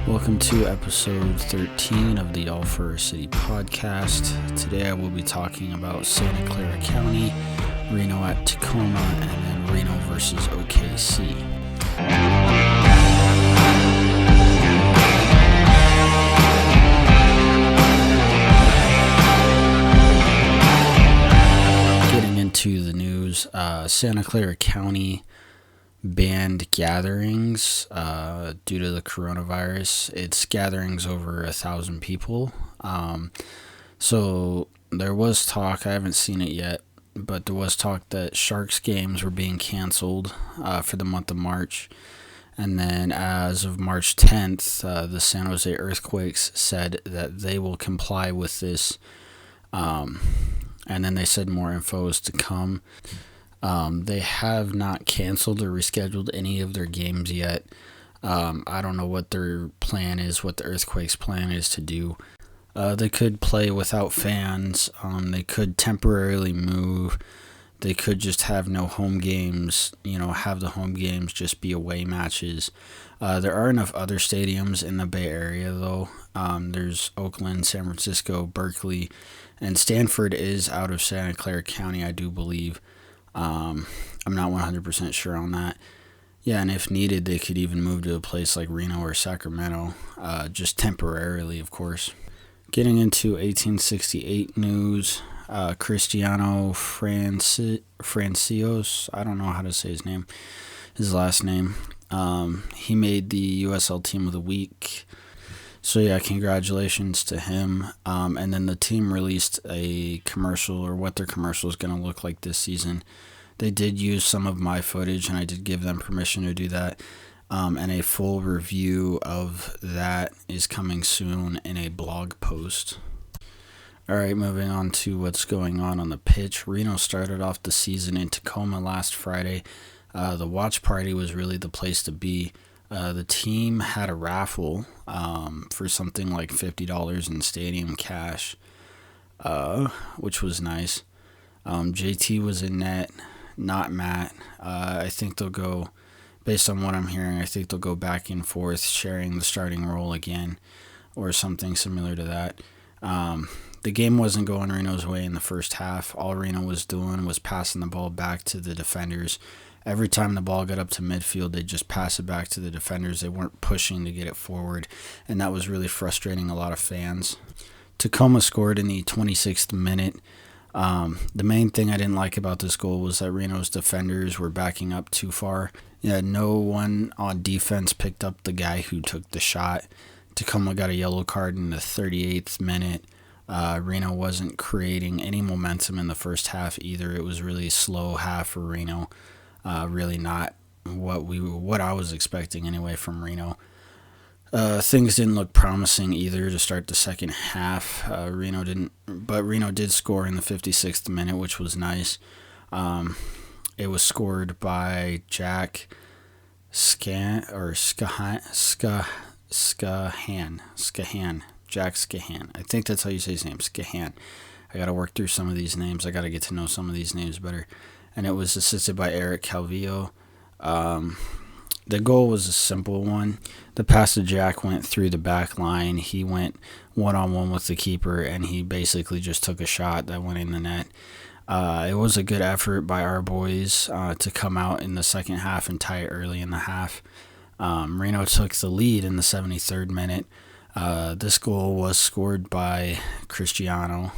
Welcome to episode 13 of the All for Our City podcast. Today I will be talking about Santa Clara County, Reno at Tacoma, and then Reno versus OKC. Getting into the news, Santa Clara County banned gatherings due to the coronavirus. It's gatherings over 1,000 people. So there was talk, I haven't seen it yet, but there was talk that Sharks games were being canceled for the month of March. And then as of March 10th, the San Jose Earthquakes said that they will comply with this. And then they said more info is to come. They have not canceled or rescheduled any of their games yet. I don't know what their plan is, what the Earthquakes' plan is to do. They could play without fans. They could temporarily move. They could just have no home games, have the home games just be away matches. There are enough other stadiums in the Bay Area, though. There's Oakland, San Francisco, Berkeley, and Stanford is out of Santa Clara County, I do believe. I'm not 100% sure on that. Yeah, and if needed, they could even move to a place like Reno or Sacramento, just temporarily, of course. Getting into 1868 news, Cristiano Francios, I don't know how to say his last name. He made the USL Team of the Week. So yeah, congratulations to him. And then the team released a commercial, or what their commercial is going to look like this season. They did use some of my footage, and I did give them permission to do that. And a full review of that is coming soon in a blog post. All right, moving on to what's going on the pitch. Reno started off the season in Tacoma last Friday. The watch party was really the place to be. The team had a raffle for something like $50 in stadium cash, which was nice. JT was in net, not Matt. I think they'll go, based on what I'm hearing, I think they'll go back and forth sharing the starting role again or something similar to that. The game wasn't going Reno's way in the first half. All Reno was doing was passing the ball back to the defenders. Every time the ball got up to midfield, they'd just pass it back to the defenders. They weren't pushing to get it forward, and that was really frustrating a lot of fans. Tacoma scored in the 26th minute. The main thing I didn't like about this goal was that Reno's defenders were backing up too far. Yeah, no one on defense picked up the guy who took the shot. Tacoma got a yellow card in the 38th minute. Reno wasn't creating any momentum in the first half either. It was really a slow half for Reno. Really not what I was expecting anyway from Reno. Things didn't look promising either to start the second half. Reno did score in the 56th minute, which was nice. It was scored by Jack Skahan. Jack Skahan. I think that's how you say his name, Skahan. I got to work through some of these names. I got to get to know some of these names better. And it was assisted by Eric Calvillo. The goal was a simple one. The pass to Jack went through the back line. He went one-on-one with the keeper, and he basically just took a shot that went in the net. It was a good effort by our boys to come out in the second half and tie it early in the half. Reno took the lead in the 73rd minute. This goal was scored by Cristiano.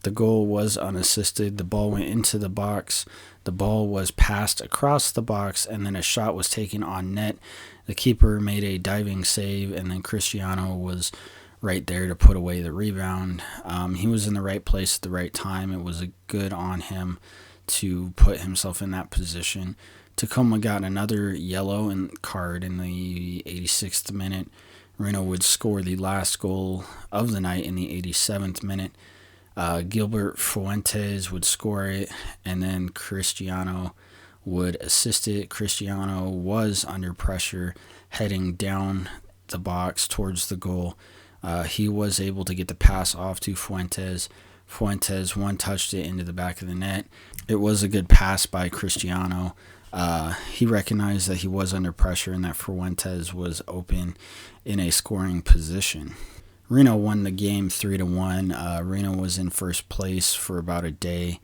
The goal was unassisted. The ball went into the box. The ball was passed across the box, and then a shot was taken on net. The keeper made a diving save, and then Cristiano was right there to put away the rebound. He was in the right place at the right time. It was good on him to put himself in that position. Tacoma got another yellow card in the 86th minute. Reno would score the last goal of the night in the 87th minute. Gilbert Fuentes would score it, and then Cristiano would assist it. Cristiano was under pressure heading down the box towards the goal. He was able to get the pass off to Fuentes. Fuentes one-touched it into the back of the net. It was a good pass by Cristiano. He recognized that he was under pressure and that Fuentes was open in a scoring position. Reno won the game 3-1. Reno was in first place for about a day.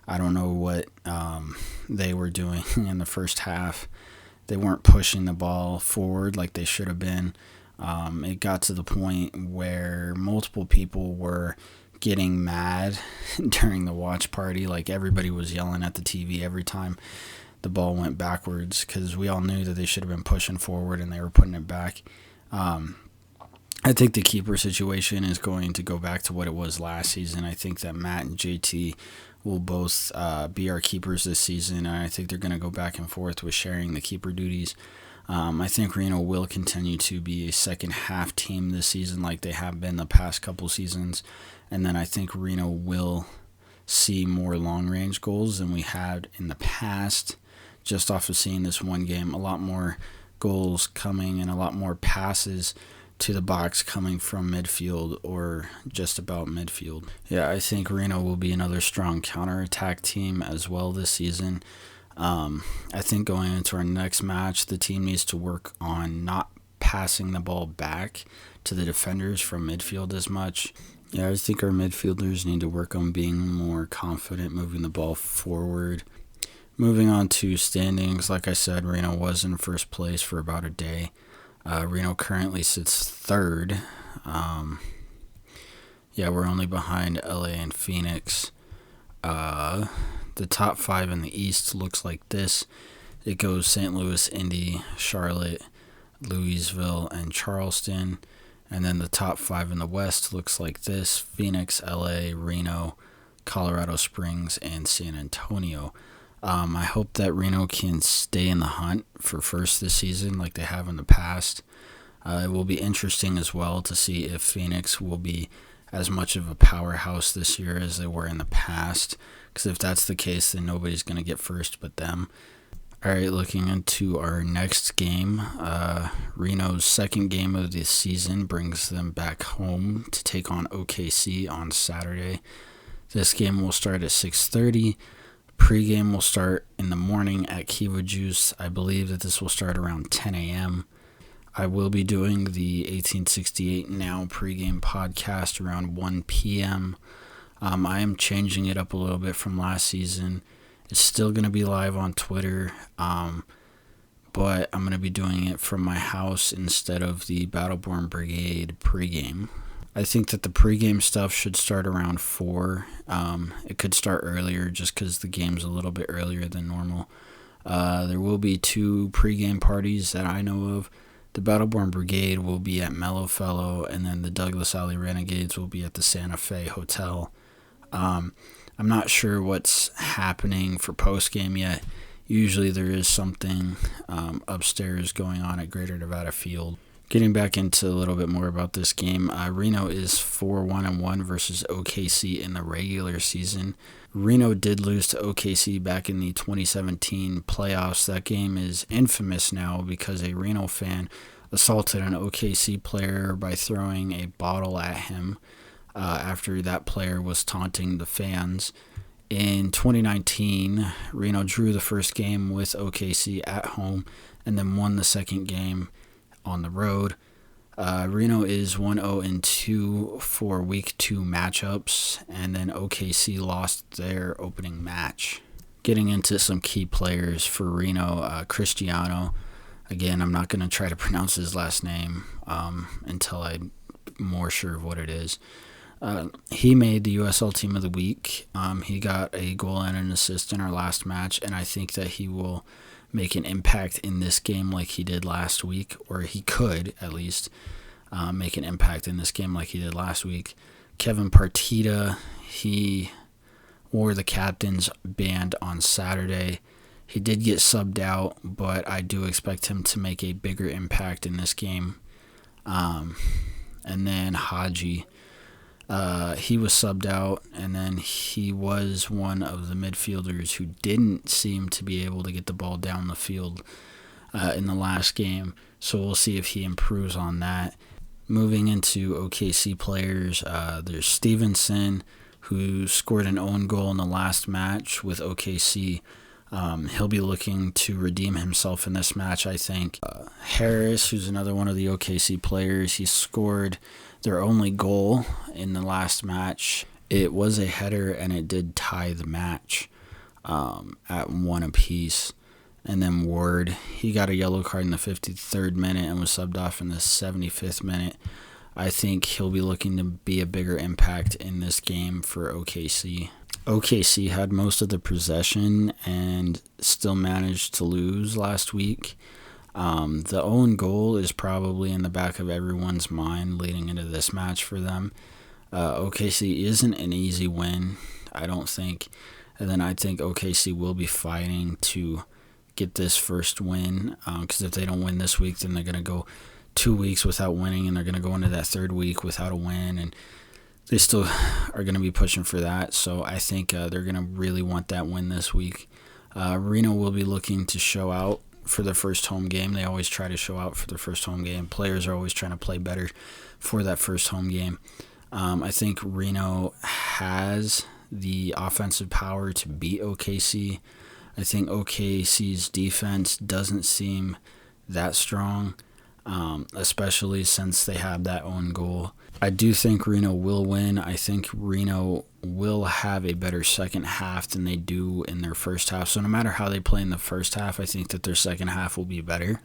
I don't know what they were doing in the first half. They weren't pushing the ball forward like they should have been. It got to the point where multiple people were getting mad during the watch party. Like, everybody was yelling at the TV every time the ball went backwards, because we all knew that they should have been pushing forward and they were putting it back. I think the keeper situation is going to go back to what it was last season. I think that Matt and JT will both be our keepers this season, and I think they're going to go back and forth with sharing the keeper duties. I think Reno will continue to be a second half team this season like they have been the past couple seasons, and then I think Reno will see more long-range goals than we had in the past. Just off of seeing this one game, a lot more goals coming and a lot more passes to the box coming from midfield or just about midfield. Yeah, I think Reno will be another strong counterattack team as well this season. I think going into our next match, the team needs to work on not passing the ball back to the defenders from midfield as much. Yeah, I think our midfielders need to work on being more confident moving the ball forward. Moving on to standings, like I said, Reno was in first place for about a day. Reno currently sits third. We're only behind LA and Phoenix. The top 5 in the East looks like this. It goes St. Louis, Indy, Charlotte, Louisville, and Charleston. And then the top 5 in the West looks like this: Phoenix, LA, Reno, Colorado Springs, and San Antonio. I hope that Reno can stay in the hunt for first this season like they have in the past. It will be interesting as well to see if Phoenix will be as much of a powerhouse this year as they were in the past, because if that's the case, then nobody's going to get first but them. All right, looking into our next game, Reno's second game of the season brings them back home to take on OKC on Saturday. This game will start at 6:30. Pre-game will start in the morning at Kiva Juice. I believe that this will start around 10 a.m. I will be doing the 1868 Now pre-game podcast around 1 p.m. I am changing it up a little bit from last season. It's still going to be live on Twitter, but I'm going to be doing it from my house instead of the Battleborn Brigade pregame. I think that the pregame stuff should start around 4. It could start earlier just because the game's a little bit earlier than normal. There will be 2 pregame parties that I know of. The Battleborn Brigade will be at Mellow Fellow, and then the Douglas Alley Renegades will be at the Santa Fe Hotel. I'm not sure what's happening for postgame yet. Usually there is something upstairs going on at Greater Nevada Field. Getting back into a little bit more about this game, Reno is 4-1-1 versus OKC in the regular season. Reno did lose to OKC back in the 2017 playoffs. That game is infamous now because a Reno fan assaulted an OKC player by throwing a bottle at him after that player was taunting the fans. In 2019, Reno drew the first game with OKC at home and then won the second game on the road. Reno is 1-0-2 for week 2 matchups, and then OKC lost their opening match. Getting into some key players for Reno, Cristiano. Again, I'm not going to try to pronounce his last name until I'm more sure of what it is. He made the USL Team of the Week. He got a goal and an assist in our last match, and I think that he will make an impact in this game like he did last week, or he could at least make an impact in this game like he did last week. Kevin Partita, he wore the captain's band on Saturday. He did get subbed out, but I do expect him to make a bigger impact in this game. And then Haji, he was subbed out, and then he was one of the midfielders who didn't seem to be able to get the ball down the field in the last game, so we'll see if he improves on that. Moving into OKC players, there's Stevenson, who scored an own goal in the last match with OKC. He'll be looking to redeem himself in this match, I think. Harris, who's another one of the OKC players, he scored their only goal in the last match. It was a header, and it did tie the match at 1 apiece. And then Ward, he got a yellow card in the 53rd minute and was subbed off in the 75th minute. I think he'll be looking to be a bigger impact in this game for OKC. OKC had most of the possession and still managed to lose last week. The own goal is probably in the back of everyone's mind leading into this match for them. OKC isn't an easy win, I don't think. And then I think OKC will be fighting to get this first win, because if they don't win this week, then they're going to go 2 weeks without winning, and they're going to go into that third week without a win, and they still are going to be pushing for that. So I think they're going to really want that win this week. Reno will be looking to show out for their first home game. They always try to show out for their first home game. Players are always trying to play better for that first home game. I think Reno has the offensive power to beat OKC. I think OKC's defense doesn't seem that strong, especially since they have that own goal. I do think Reno will win. I think Reno will have a better second half than they do in their first half. So no matter how they play in the first half, I think that their second half will be better.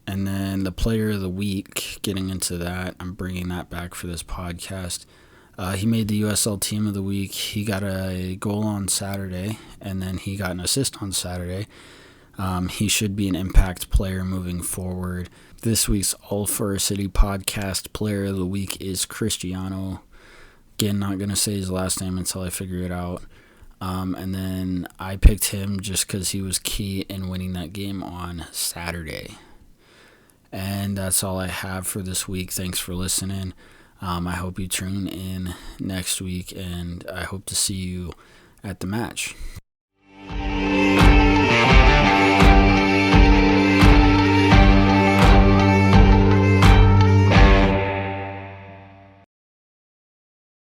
And then the player of the week, getting into that, I'm bringing that back for this podcast. He made the USL Team of the Week. He got a goal on Saturday, and then he got an assist on Saturday. He should be an impact player moving forward. This week's All for a City podcast player of the week is Cristiano. Again, not going to say his last name until I figure it out. And then I picked him just because he was key in winning that game on Saturday. And that's all I have for this week. Thanks for listening. I hope you tune in next week, and I hope to see you at the match.